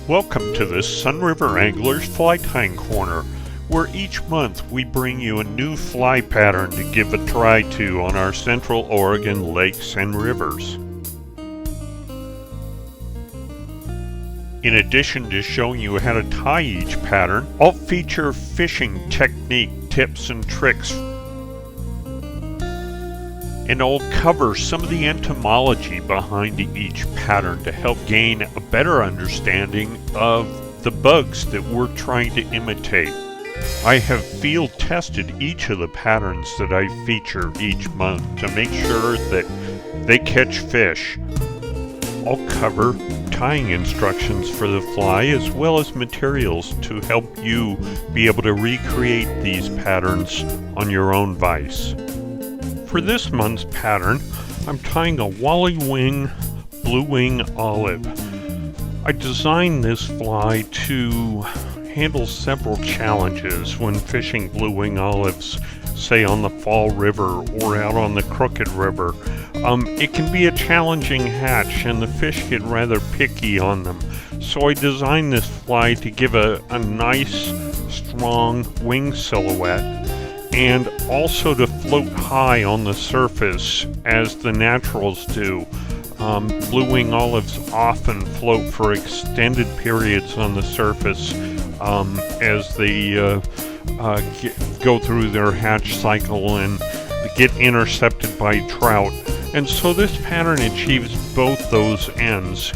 Welcome to the Sunriver Anglers Fly Tying Corner, where each month we bring you a new fly pattern to give a try to on our Central Oregon lakes and rivers. In addition to showing you how to tie each pattern, I'll feature fishing technique tips and tricks, and I'll cover some of the entomology behind each pattern to help gain a better understanding of the bugs that we're trying to imitate. I have field tested each of the patterns that I feature each month to make sure that they catch fish. I'll cover tying instructions for the fly as well as materials to help you be able to recreate these patterns on your own vise. For this month's pattern, I'm tying a Wally wing blue wing olive. I designed this fly to handle several challenges when fishing blue wing olives, say on the Fall River or out on the Crooked River. It can be a challenging hatch and the fish get rather picky on them. So I designed this fly to give a nice, strong wing silhouette, and also to float high on the surface as the naturals do. Blue wing olives often float for extended periods on the surface as they go through their hatch cycle and get intercepted by trout. And so this pattern achieves both those ends.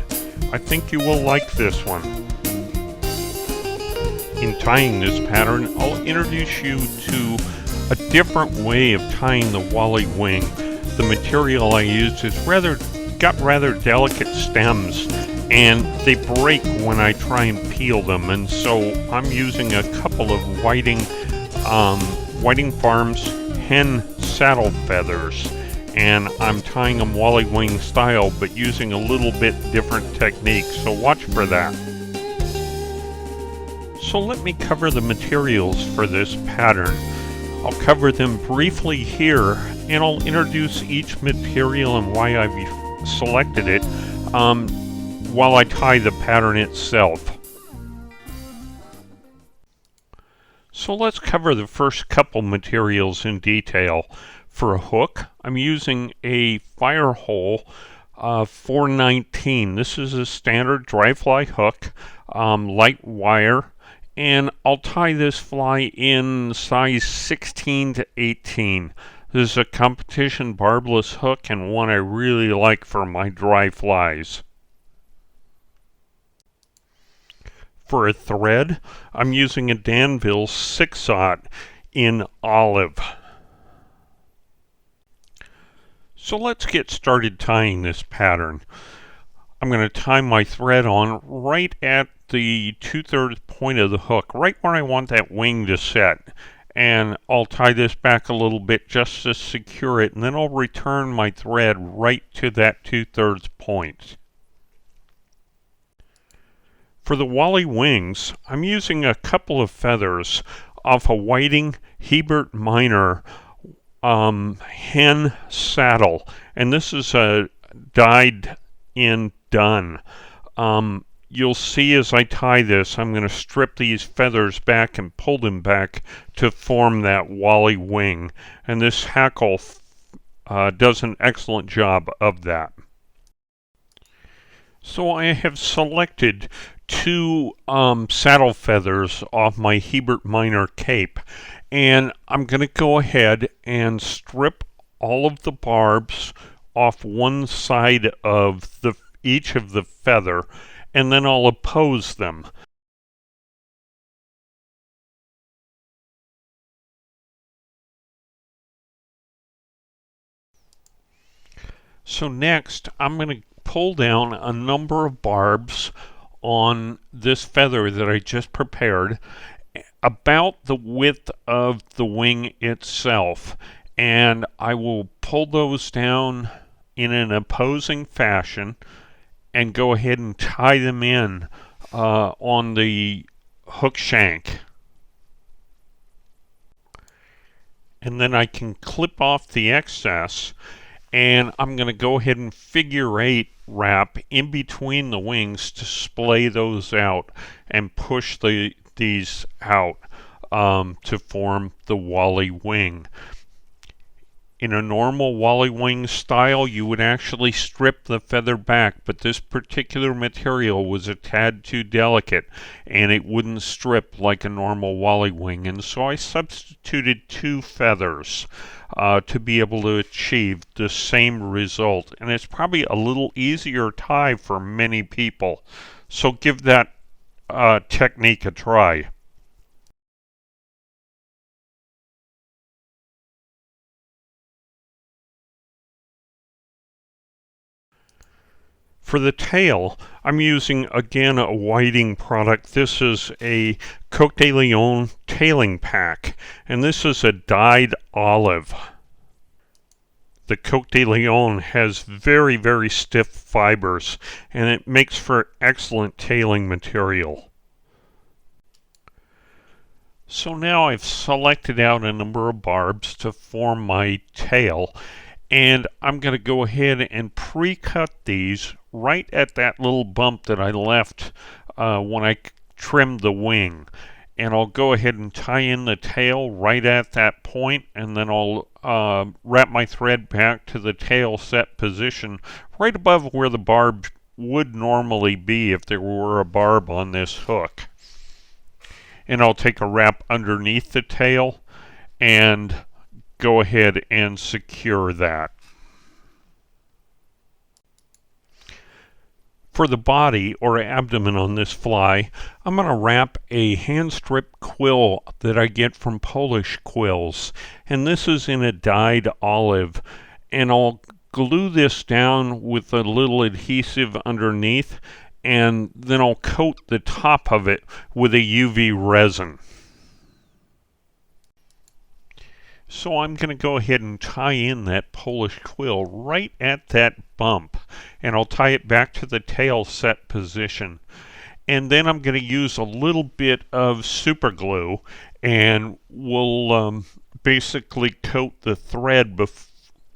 I think you will like this one. In tying this pattern, I'll introduce you to a different way of tying the Wally wing. The material I used is got rather delicate stems, and they break when I try and peel them, and so I'm using a couple of Whiting Farms hen saddle feathers, and I'm tying them Wally wing style but using a little bit different technique, so watch for that. So let me cover the materials for this pattern. I'll cover them briefly here, and I'll introduce each material and why I've selected it while I tie the pattern itself. So let's cover the first couple materials in detail. For a hook, I'm using a Firehole 419. This is a standard dry fly hook, light wire. And I'll tie this fly in size 16 to 18. This is a competition barbless hook and one I really like for my dry flies. For a thread, I'm using a Danville 6/0 in olive. So let's get started tying this pattern. I'm going to tie my thread on right at the 2/3 point of the hook, right where I want that wing to set. And I'll tie this back a little bit just to secure it, and then I'll return my thread right to that 2/3 point. For the Wally wings, I'm using a couple of feathers off a Whiting Hebert Minor hen saddle, and this is a dyed in dun. You'll see as I tie this, I'm going to strip these feathers back and pull them back to form that Wally wing. And this hackle does an excellent job of that. So I have selected two saddle feathers off my Hebert Minor cape. And I'm going to go ahead and strip all of the barbs off one side of each of the feather, and then I'll oppose them. So next, I'm going to pull down a number of barbs on this feather that I just prepared, about the width of the wing itself, and I will pull those down in an opposing fashion and go ahead and tie them in on the hook shank. And then I can clip off the excess and I'm going to go ahead and figure 8 wrap in between the wings to splay those out and push these out to form the Wally wing. In a normal Wally wing style, you would actually strip the feather back, but this particular material was a tad too delicate and it wouldn't strip like a normal Wally wing, and so I substituted 2 feathers to be able to achieve the same result, and it's probably a little easier tie for many people, so give that technique a try. For the tail, I'm using again a whiting product. This is a Cote de Leon tailing pack, and this is a dyed olive. The Cote de Leon has very, very stiff fibers, and it makes for excellent tailing material. So now I've selected out a number of barbs to form my tail, and I'm going to go ahead and pre-cut these right at that little bump that I left when I trimmed the wing. And I'll go ahead and tie in the tail right at that point, and then I'll wrap my thread back to the tail set position right above where the barb would normally be if there were a barb on this hook. And I'll take a wrap underneath the tail and go ahead and secure that. For the body or abdomen on this fly, I'm going to wrap a hand strip quill that I get from Polish quills, and this is in a dyed olive, and I'll glue this down with a little adhesive underneath, and then I'll coat the top of it with a UV resin. So I'm going to go ahead and tie in that Polish quill right at that bump, and I'll tie it back to the tail set position. And then I'm going to use a little bit of super glue, and we'll basically coat the thread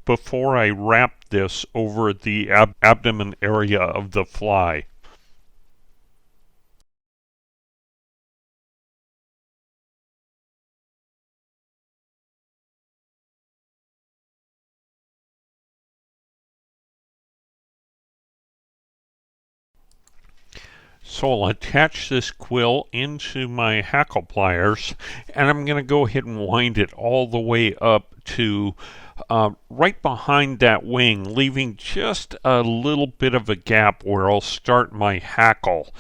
before I wrap this over the abdomen area of the fly. So I'll attach this quill into my hackle pliers, and I'm going to go ahead and wind it all the way up to right behind that wing, leaving just a little bit of a gap where I'll start my hackle.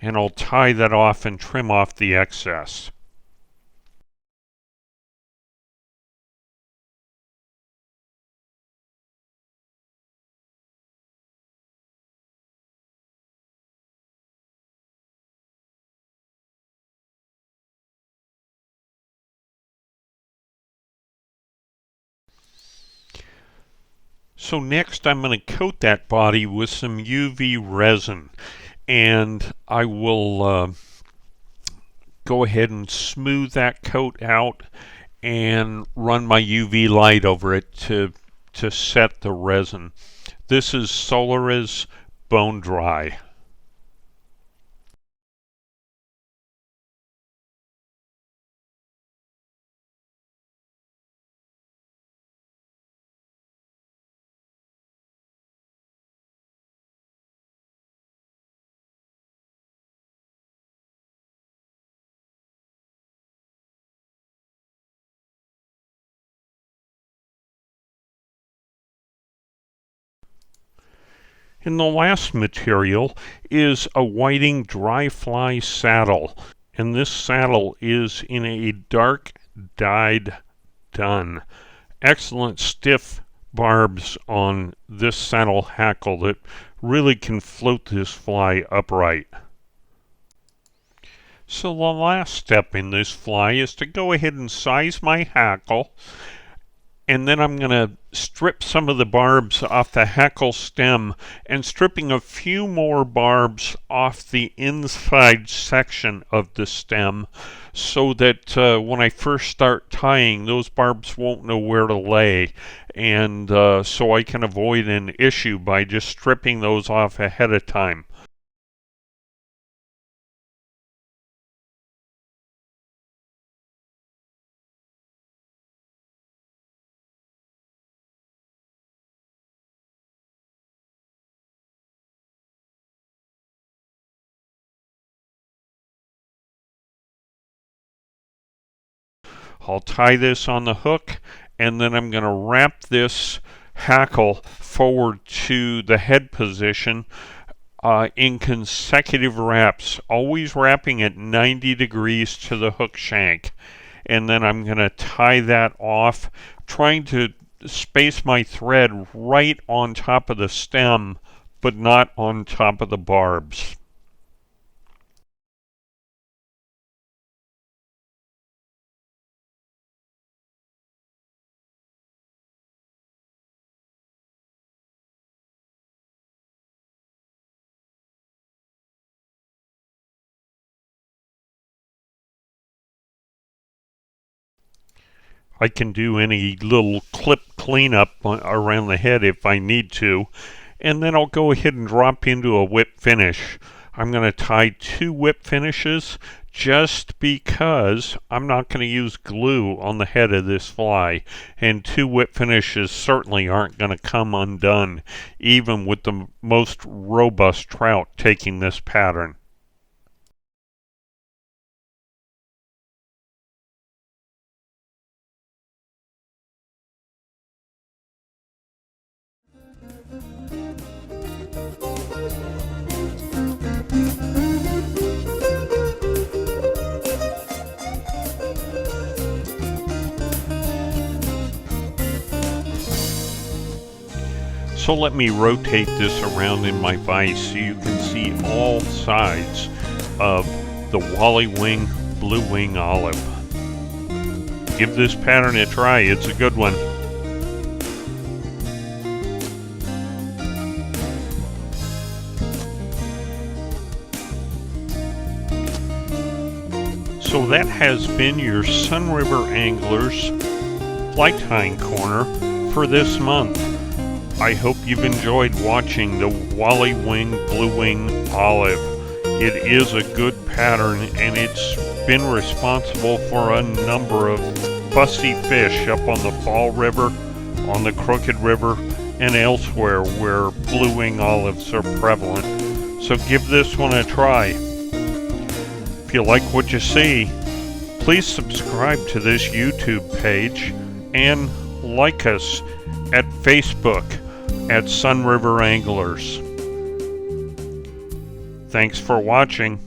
And I'll tie that off and trim off the excess. So next I'm going to coat that body with some UV resin, and I will go ahead and smooth that coat out and run my UV light over it to set the resin. This is Solariz Bone Dry. And the last material is a whiting dry fly saddle, and this saddle is in a dark dyed dun. Excellent stiff barbs on this saddle hackle that really can float this fly upright. So the last step in this fly is to go ahead and size my hackle, And then I'm going to strip some of the barbs off the hackle stem and stripping a few more barbs off the inside section of the stem so that when I first start tying, those barbs won't know where to lay. And so I can avoid an issue by just stripping those off ahead of time. I'll tie this on the hook, and then I'm going to wrap this hackle forward to the head position in consecutive wraps, always wrapping at 90 degrees to the hook shank. And then I'm going to tie that off, trying to space my thread right on top of the stem, but not on top of the barbs. I can do any little clip cleanup around the head if I need to. And then I'll go ahead and drop into a whip finish. I'm going to tie 2 whip finishes just because I'm not going to use glue on the head of this fly. And 2 whip finishes certainly aren't going to come undone, even with the most robust trout taking this pattern. So let me rotate this around in my vise so you can see all sides of the Wally wing blue wing olive. Give this pattern a try, it's a good one. So that has been your Sunriver Anglers Fly Tying Corner for this month. I hope you've enjoyed watching the Wally Wing Blue Wing Olive. It is a good pattern, and it's been responsible for a number of fussy fish up on the Fall River, on the Crooked River, and elsewhere where blue wing olives are prevalent. So give this one a try. If you like what you see, please subscribe to this YouTube page and like us at Facebook at Sunriver Anglers. Thanks for watching.